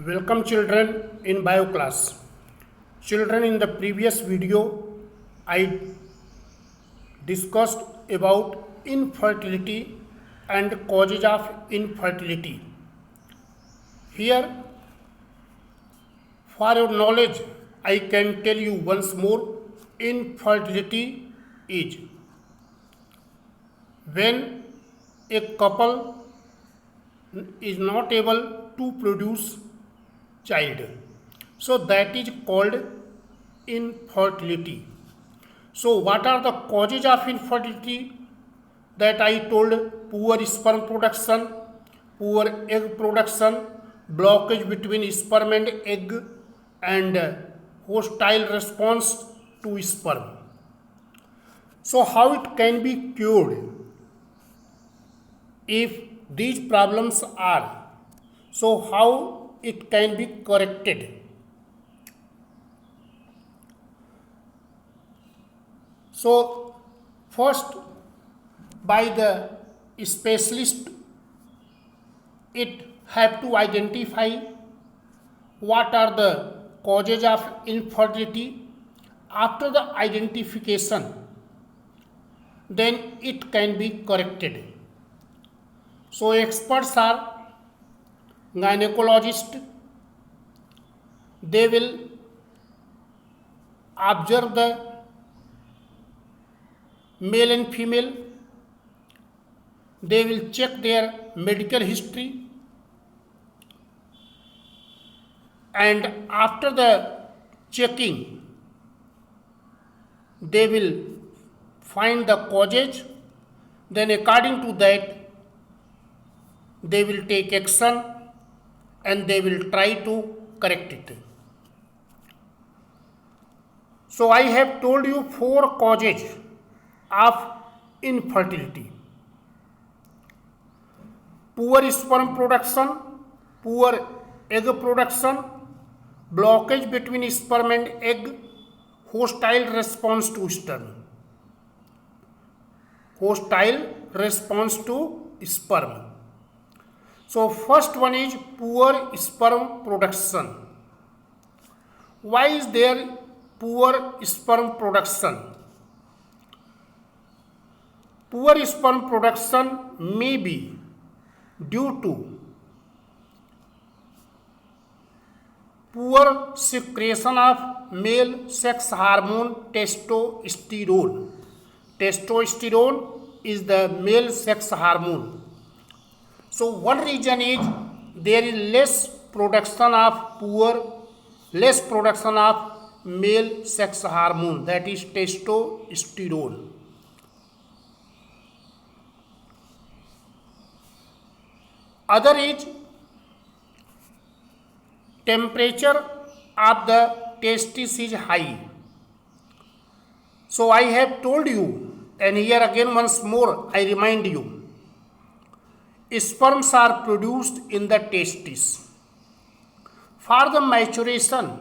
Welcome children in bio class. Children, in the previous video I discussed about infertility and causes of infertility. Here, for your knowledge, I can tell you once more, infertility is when a couple is not able to produce child. So that is called infertility. So what are the causes of infertility? That I told: poor sperm production, poor egg production, blockage between sperm and egg, and hostile response to sperm. So how it can be cured? If these problems are, so how it can be corrected? So first, by the specialist, it have to identify what are the causes of infertility. After the identification, then it can be corrected. So experts are gynecologist. They will observe the male and female. They will check their medical history, and after the checking, they will find the causes. Then according to that, they will take action and they will try to correct it. So I have told you 4 causes of infertility: poor sperm production, poor egg production, blockage between sperm and egg, hostile response to sperm. Hostile response to sperm. So first one is poor sperm production. Why is there poor sperm production? Poor sperm production may be due to poor secretion of male sex hormone testosterone. Testosterone is the male sex hormone. So one reason is there is less production of male sex hormone, that is testosterone. Other is temperature of the testis is high. So I have told you, and here again once more I remind you, sperms are produced in the testis. For the maturation,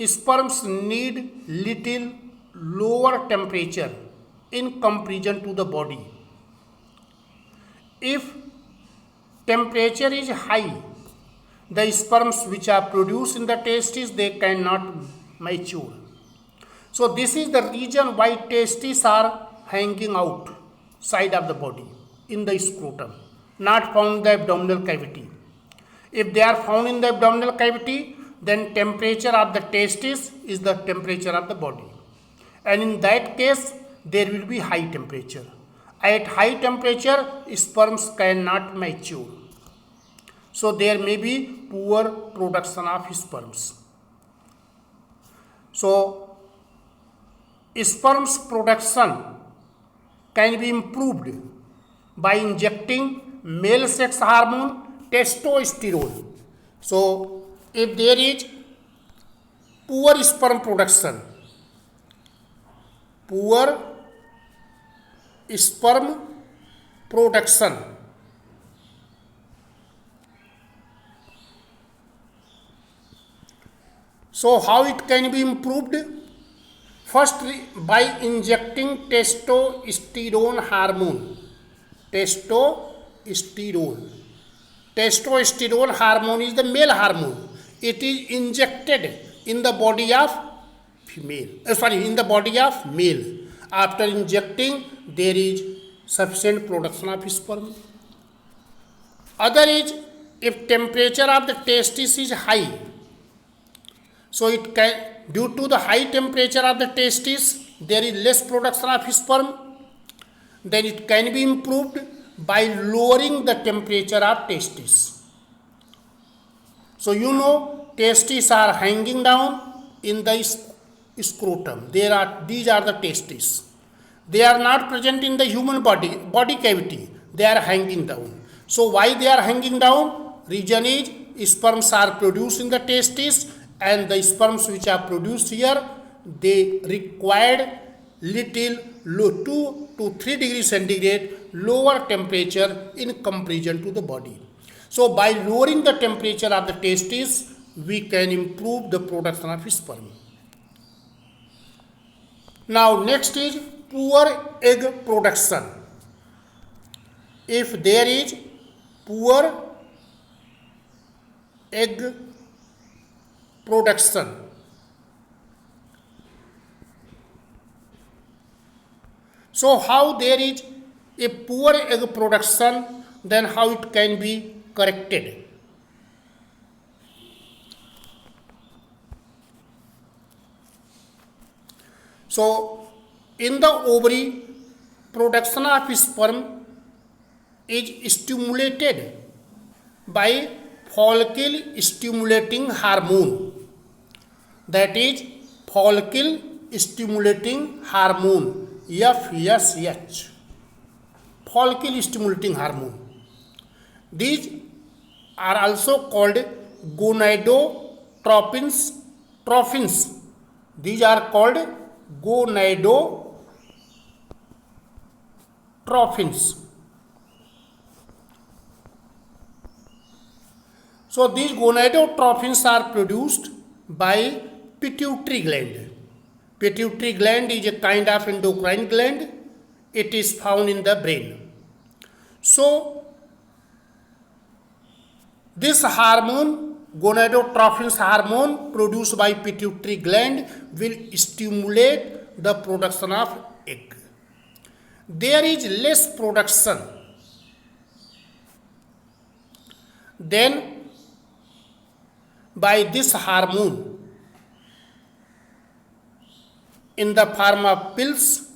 sperms need little lower temperature in comparison to the body. If temperature is high, the sperms which are produced in the testis, they cannot mature. So this is the reason why testes are hanging out side of the body in the scrotum, not found in the abdominal cavity. If they are found in the abdominal cavity, then temperature of the testis is the temperature of the body, and in that case there will be high temperature. At high temperature, sperms cannot mature. So there may be poor production of sperms. So sperms production can be improved by injecting male sex hormone testosterone. So if there is poor sperm production, so how it can be improved? First, by injecting testosterone hormone. Testosterone. Testosterone hormone is the male hormone. it is injected in the body of female, in the body of male. After injecting, there is sufficient production of sperm. Other is, if temperature of the testis is high, so it can, due to the high temperature of the testis, there is less production of sperm. Then it can be improved by lowering the temperature of testis. So you know, testes are hanging down in the scrotum. These are the testes. They are not present in the human body cavity. They are hanging down. So why they are hanging down? Reason is, sperms are produced in the testes, and the sperms which are produced here, they required little low 2 to 3 degrees centigrade lower temperature in comparison to the body. So by lowering the temperature of the testes, we can improve the production of sperm. Now next is poor egg production. If there is poor egg production, so how there is a poor egg production, then how it can be corrected? So in the ovary, production of sperm is stimulated by follicle stimulating hormone, that is follicle stimulating hormone, FSH, follicle stimulating hormone. These are also called gonadotropins. These are called gonadotropins. So these gonadotropins are produced by pituitary gland. Pituitary gland is a kind of endocrine gland. It is found in the brain. So this hormone, gonadotropins hormone produced by pituitary gland, will stimulate the production of egg. There is less production, then by this hormone in the form of pills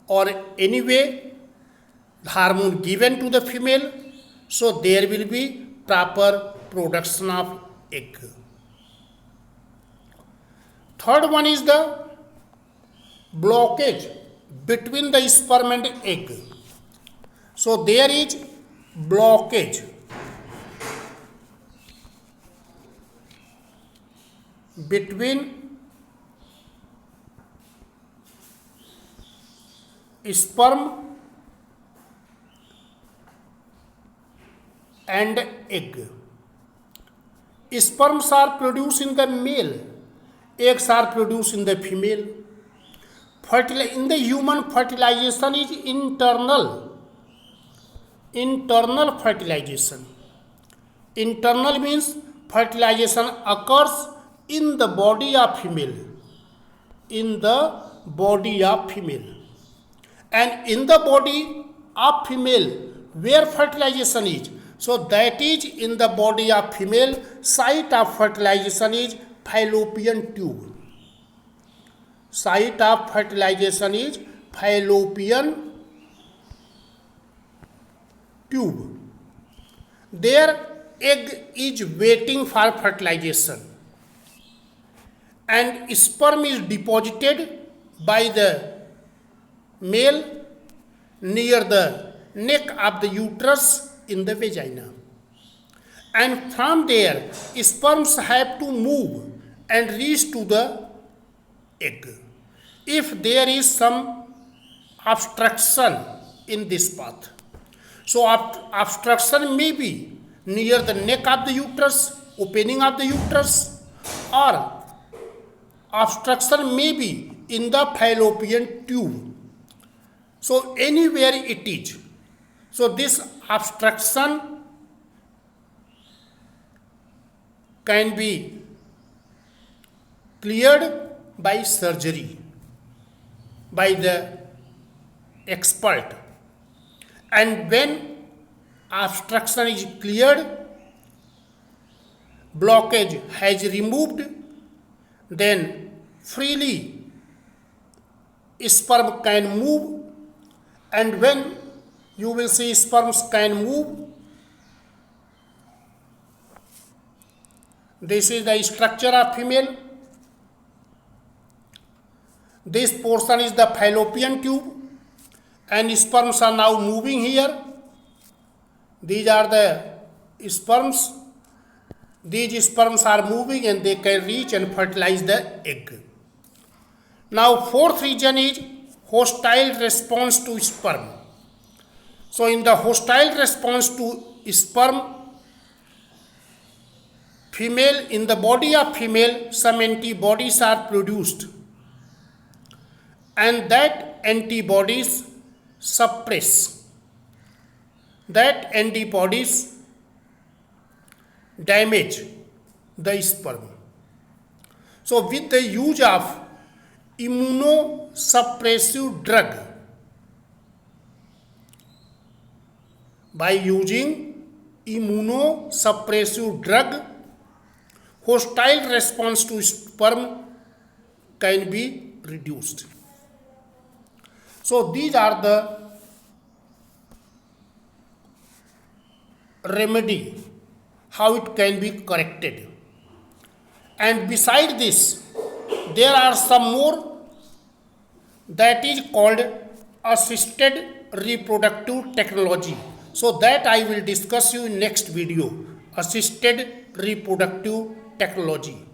or any way hormone given to the female, so there will be proper production of egg. Third one is the blockage between the sperm and egg. So there is blockage between sperm and egg. Sperms are produced in the male, eggs are produced in the female. In the human, fertilization is internal fertilization. Internal means fertilization occurs in the body of female, and in the body of female where fertilization is, so that is in the body of female, site of fertilization is fallopian tube. Site of fertilization is fallopian tube. There egg is waiting for fertilization, and sperm is deposited by the male near the neck of the uterus in the vagina, and from there sperms have to move and reach to the egg. If there is some obstruction in this path, so obstruction may be near the neck of the uterus, opening of the uterus, or obstruction may be in the fallopian tube. So anywhere it is. So this obstruction can be cleared by surgery by the expert, and when obstruction is cleared, blockage has removed, then freely sperm can move, and when you will see sperms can move, this is the structure of female. This portion is the fallopian tube, and sperms are now moving here. These are the sperms. These sperms are moving and they can reach and fertilize the egg. Now, fourth reason is hostile response to sperm. So, in the hostile response to sperm, female, in the body of female, some antibodies are produced, and that antibodies suppress, that antibodies damage the sperm. So with the use of immunosuppressive drug, by using immunosuppressive drug, hostile response to sperm can be reduced. So these are the remedy, how it can be corrected. And beside this, there are some more, that is called assisted reproductive technology. So that I will discuss you in next video, assisted reproductive technology.